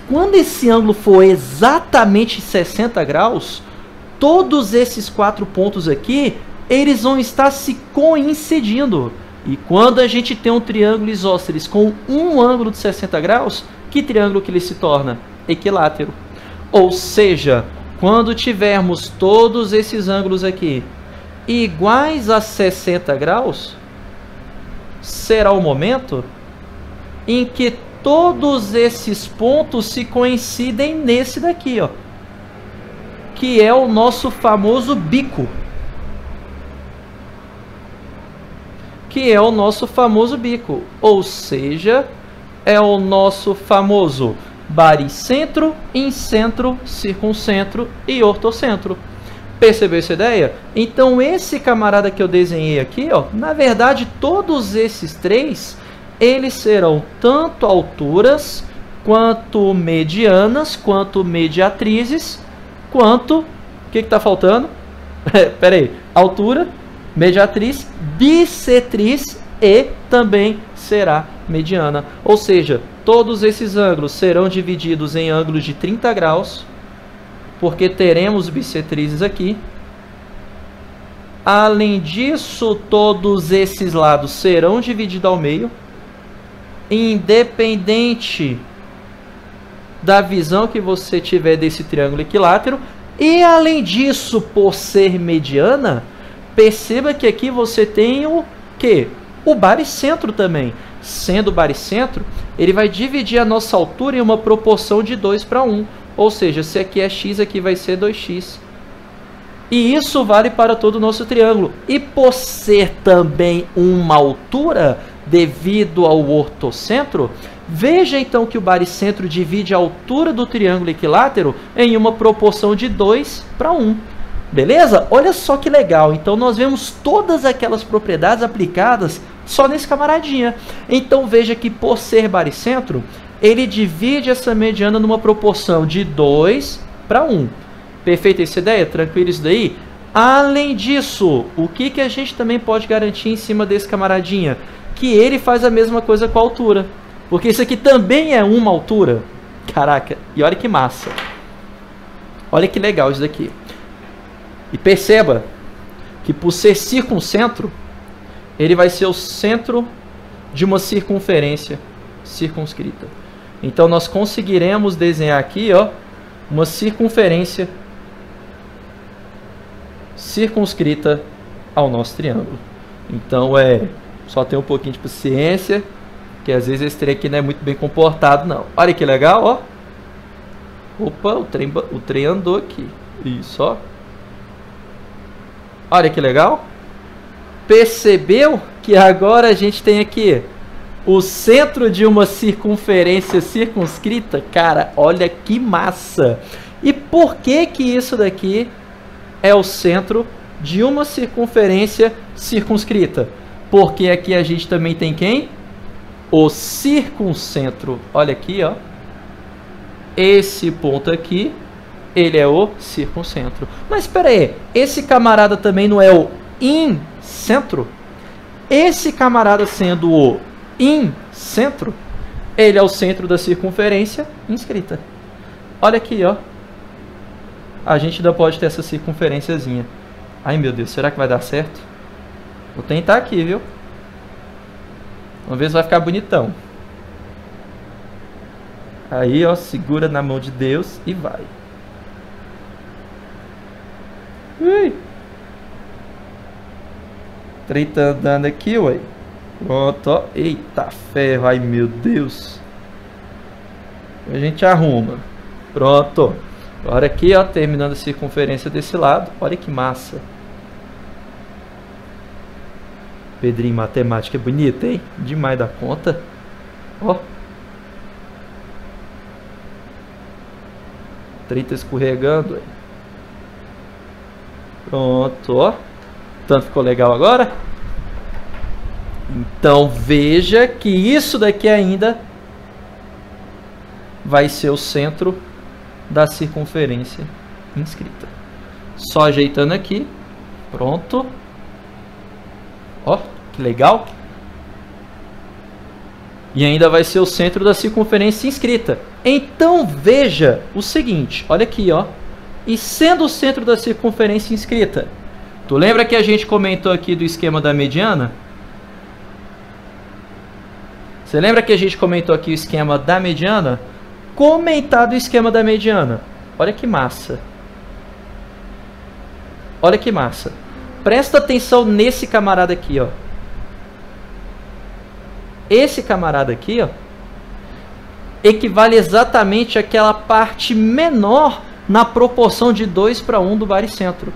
quando esse ângulo for exatamente 60 graus, todos esses 4 pontos aqui, eles vão estar se coincidindo. E quando a gente tem um triângulo isósceles com um ângulo de 60 graus, que triângulo que ele se torna? Equilátero. Ou seja, quando tivermos todos esses ângulos aqui iguais a 60 graus, será o momento em que todos esses pontos se coincidem nesse daqui, ó, que é o nosso famoso bico. Ou seja, é o nosso famoso baricentro, incentro, circuncentro e ortocentro. Percebeu essa ideia? Então esse camarada que eu desenhei aqui, ó, na verdade todos esses três, eles serão tanto alturas, quanto medianas, quanto mediatrizes, quanto... O que está faltando? Espera aí. Altura, mediatriz, bissetriz e também será mediana. Ou seja, todos esses ângulos serão divididos em ângulos de 30 graus, porque teremos bissetrizes aqui. Além disso, todos esses lados serão divididos ao meio, independente da visão que você tiver desse triângulo equilátero. E além disso, por ser mediana, perceba que aqui você tem o quê? O baricentro também. Sendo o baricentro, ele vai dividir a nossa altura em uma proporção de 2:1. Ou seja, se aqui é x, aqui vai ser 2x. E isso vale para todo o nosso triângulo. E por ser também uma altura, devido ao ortocentro, veja então que o baricentro divide a altura do triângulo equilátero em uma proporção de 2:1. Beleza? Olha só que legal. Então nós vemos todas aquelas propriedades aplicadas só nesse camaradinha. Então veja que por ser baricentro, ele divide essa mediana numa proporção de 2:1. Perfeita essa ideia? Tranquilo isso daí? Além disso, o que a gente também pode garantir em cima desse camaradinha? Que ele faz a mesma coisa com a altura. Porque isso aqui também é uma altura. Caraca, e olha que massa. Olha que legal isso daqui. E perceba que por ser circuncentro, ele vai ser o centro de uma circunferência circunscrita. Então nós conseguiremos desenhar aqui, ó, uma circunferência circunscrita ao nosso triângulo. Então só ter um pouquinho de paciência, que às vezes esse trem aqui não é muito bem comportado, não. Olha que legal, ó. Opa, o trem andou aqui. Isso, ó. Olha que legal. Percebeu que agora a gente tem aqui o centro de uma circunferência circunscrita? Cara, olha que massa. E por que que isso daqui é o centro de uma circunferência circunscrita? Porque aqui a gente também tem quem? O circuncentro. Olha aqui, ó. Esse ponto aqui, ele é o circuncentro. Mas espera aí, esse camarada também não é o incentro? Esse camarada sendo o incentro, ele é o centro da circunferência inscrita. Olha aqui, ó. A gente ainda pode ter essa circunferênciazinha. Ai, meu Deus, será que vai dar certo? Vou tentar aqui, viu? Vamos ver se vai ficar bonitão. Aí, ó, segura na mão de Deus e vai. Ui. O trem tá andando aqui, ué. Pronto, ó. Eita ferro, ai meu Deus. A gente arruma. Pronto. Agora aqui, ó, terminando a circunferência desse lado. Olha que massa. Pedrinho, matemática é bonita, hein? Demais da conta. Ó. O trem tá escorregando, ué. Pronto, ó. Tanto ficou legal agora. Então veja que isso daqui ainda vai ser o centro da circunferência inscrita. Só ajeitando aqui. Pronto. Ó, que legal. E ainda vai ser o centro da circunferência inscrita. Então veja o seguinte, olha aqui, ó. E sendo o centro da circunferência inscrita, tu lembra que a gente comentou aqui do esquema da mediana? Você lembra que a gente comentou aqui o esquema da mediana? Comentado o esquema da mediana. Olha que massa. Olha que massa. Presta atenção nesse camarada aqui, ó. Esse camarada aqui, ó, equivale exatamente àquela parte menor na proporção de 2:1 do baricentro.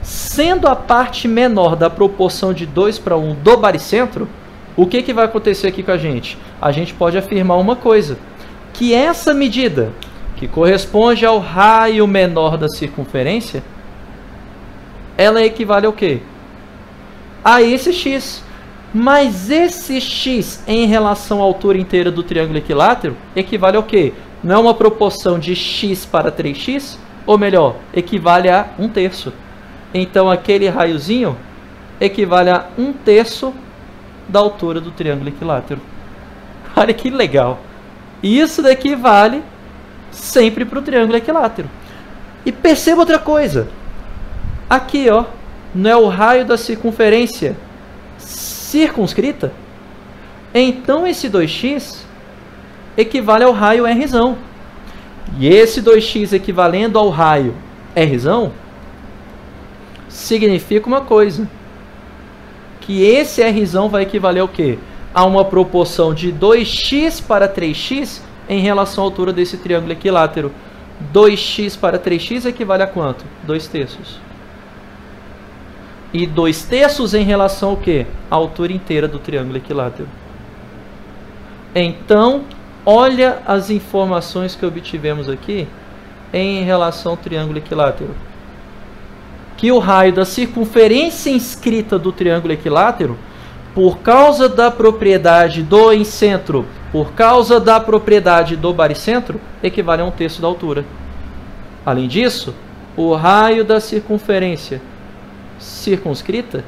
Sendo a parte menor da proporção de 2:1 do baricentro, o que vai acontecer aqui com a gente? A gente pode afirmar uma coisa, que essa medida, que corresponde ao raio menor da circunferência, ela equivale ao quê? A esse x. Mas esse x em relação à altura inteira do triângulo equilátero equivale ao quê? Não é uma proporção de x para 3x? Ou melhor, equivale a 1/3. Então aquele raiozinho equivale a 1/3 da altura do triângulo equilátero. Olha que legal. E isso daqui vale sempre para o triângulo equilátero. E perceba outra coisa. Aqui, ó, não é o raio da circunferência circunscrita? Então esse 2x equivale ao raio R. E esse 2x equivalendo ao raio R significa uma coisa, que esse R vai equivaler ao quê? A uma proporção de 2x para 3x em relação à altura desse triângulo equilátero. 2x para 3x equivale a quanto? 2/3. E 2/3 em relação ao quê? A altura inteira do triângulo equilátero. Então, olha as informações que obtivemos aqui em relação ao triângulo equilátero. Que o raio da circunferência inscrita do triângulo equilátero, por causa da propriedade do incentro, por causa da propriedade do baricentro, equivale a 1/3 da altura. Além disso, o raio da circunferência circunscrita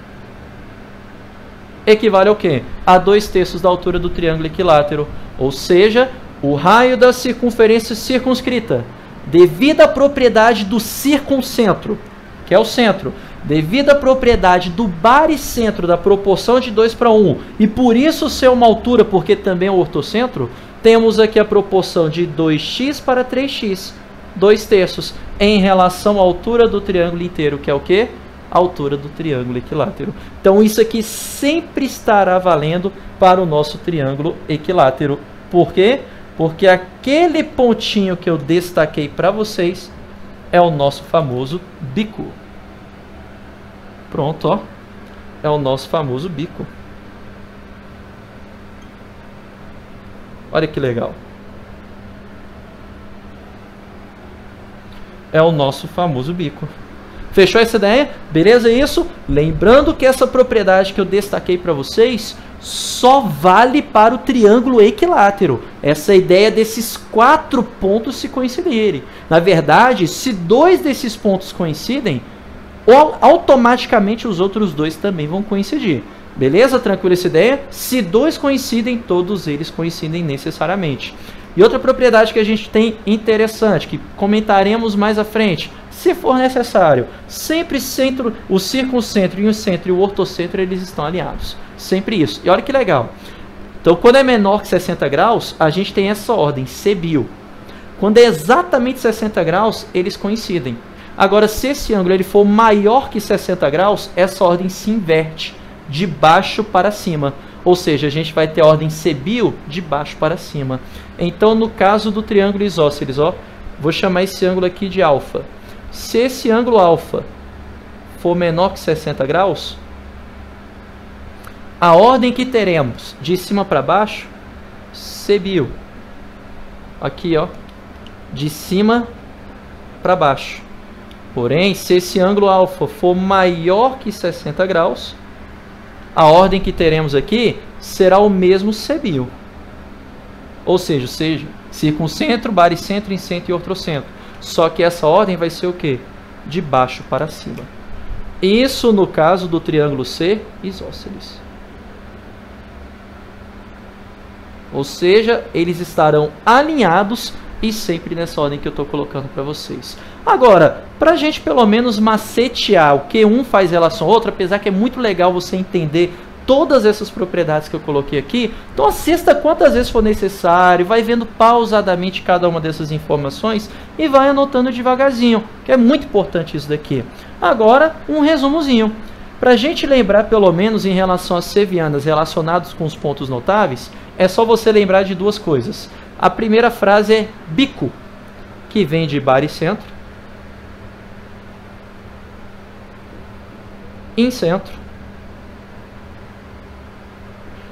equivale ao quê? A 2/3 da altura do triângulo equilátero. Ou seja, o raio da circunferência circunscrita, devido à propriedade do circuncentro, que é o centro, devido à propriedade do baricentro, da proporção de 2:1, e por isso ser uma altura, porque também é o ortocentro, temos aqui a proporção de 2x para 3x, 2/3, em relação à altura do triângulo inteiro, que é o quê? A altura do triângulo equilátero. Então isso aqui sempre estará valendo para o nosso triângulo equilátero. Por quê? Porque aquele pontinho que eu destaquei para vocês é o nosso famoso bico. Pronto, ó. É o nosso famoso bico. Olha que legal. É o nosso famoso bico. Fechou essa ideia? Beleza isso? Lembrando que essa propriedade que eu destaquei para vocês só vale para o triângulo equilátero. Essa ideia desses 4 pontos se coincidirem. Na verdade, se 2 desses pontos coincidem, automaticamente os outros 2 também vão coincidir. Beleza? Tranquila essa ideia? Se 2 coincidem, todos eles coincidem necessariamente. E outra propriedade que a gente tem interessante, que comentaremos mais à frente, se for necessário, sempre o circuncentro e o centro e o ortocentro eles estão alinhados. Sempre isso. E olha que legal. Então, quando é menor que 60 graus, a gente tem essa ordem, C-bio. Quando é exatamente 60 graus, eles coincidem. Agora, se esse ângulo ele for maior que 60 graus, essa ordem se inverte, de baixo para cima. Ou seja, a gente vai ter a ordem C-bio de baixo para cima. Então, no caso do triângulo isósceles, ó, vou chamar esse ângulo aqui de alfa. Se esse ângulo alfa for menor que 60 graus, a ordem que teremos de cima para baixo, C-bio. Aqui, ó, de cima para baixo. Porém, se esse ângulo alfa for maior que 60 graus, a ordem que teremos aqui será o mesmo C-bio. Ou seja, circuncentro, baricentro, incentro e ortocentro. Só que essa ordem vai ser o quê? De baixo para cima. Isso no caso do triângulo C isósceles. Ou seja, eles estarão alinhados e sempre nessa ordem que eu estou colocando para vocês. Agora, para a gente pelo menos macetear o que um faz relação ao outro, apesar que é muito legal você entender todas essas propriedades que eu coloquei aqui, então assista quantas vezes for necessário, vai vendo pausadamente cada uma dessas informações e vai anotando devagarzinho, que é muito importante isso daqui. Agora, um resumozinho. Para a gente lembrar pelo menos em relação às sevianas relacionados com os pontos notáveis, é só você lembrar de duas coisas. A primeira frase é bico, que vem de baricentro, incentro,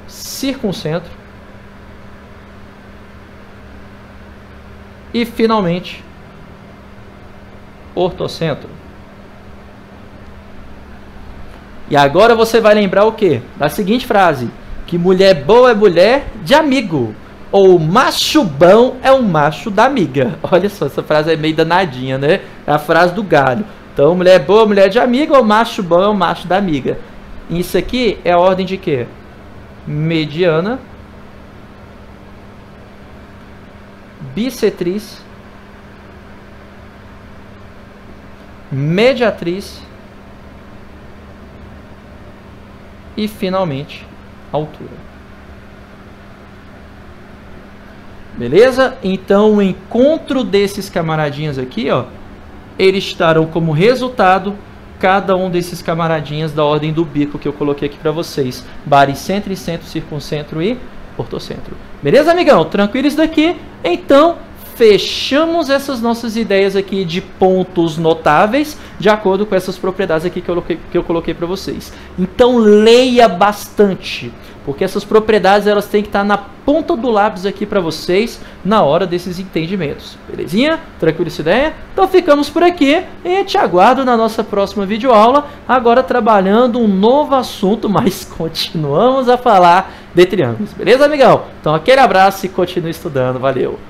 circuncentro e, finalmente, ortocentro. E agora você vai lembrar o quê? Da seguinte frase, que mulher boa é mulher de amigo, ou macho bom é um macho da amiga. Olha só, essa frase é meio danadinha, né? É a frase do galho. Então, mulher boa, mulher de amigo, ou macho bom é um macho da amiga. Isso aqui é a ordem de quê? Mediana, bissetriz, mediatriz e, finalmente, altura. Beleza? Então, o encontro desses camaradinhas aqui, ó, eles estarão como resultado cada um desses camaradinhas da ordem do bico que eu coloquei aqui para vocês. Baricentro, incentro, circuncentro e ortocentro. Beleza, amigão? Tranquilo isso daqui? Então, fechamos essas nossas ideias aqui de pontos notáveis de acordo com essas propriedades aqui que eu coloquei para vocês. Então, leia bastante, porque essas propriedades elas têm que estar na ponta do lápis aqui para vocês na hora desses entendimentos. Belezinha? Tranquilo essa ideia? Então ficamos por aqui e te aguardo na nossa próxima videoaula, agora trabalhando um novo assunto, mas continuamos a falar de triângulos. Beleza, amigão? Então aquele abraço e continue estudando. Valeu!